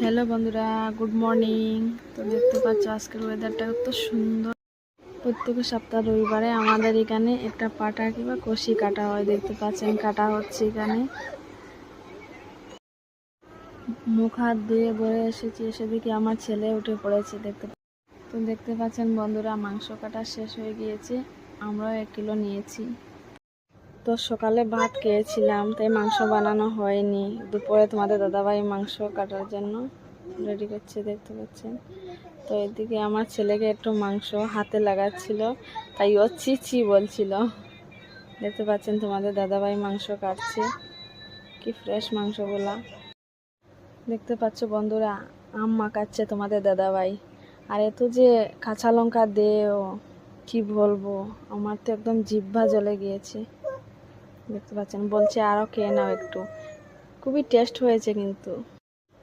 Hello বন্ধুরা, good morning. তো দেখতে পাচ্ছ আজকের ওয়েদারটা কত সুন্দর। প্রত্যেক সপ্তাহ রবিবারে আমাদের এখানে একটা পাটা কিংবা কষি কাটা হয়, দেখতে পাচ্ছেন কাটা হচ্ছে। এখানে মুখ হাত ধুয়ে ঘরে এসেছি, এসে দেখি আমার ছেলে উঠে পড়েছে। দেখতে পাচ্ছেন বন্ধুরা, মাংস কাটা শেষ হয়ে গিয়েছে। আমরাও 1 কিলো নিয়েছি। তো সকালে ভাত খেয়েছিলাম, তাই মাংস বানানো হয়নি। দুপুরে তোমাদের দাদাভাই মাংস কাটার জন্য রেডি করছে, দেখতে পাচ্ছেন। তো এদিকে আমার ছেলেকে একটু মাংস হাতে লাগাচ্ছিল, তাই ও চিচি বলছিল। দেখতে পাচ্ছেন তোমাদের দাদাভাই মাংস কাটছে, কি ফ্রেশ মাংসগুলা। দেখতে পাচ্ছ বন্ধুরা, আম মাখাচ্ছে তোমাদের দাদাভাই। আর এত যে কাঁচা লঙ্কা দেও, কি বলবো, আমার তো একদম জিহ্বা জ্বলে গিয়েছে। দেখতে পাচ্ছেন, বলছে আরও খেয়ে নাও একটু। খুবই টেস্ট হয়েছে কিন্তু।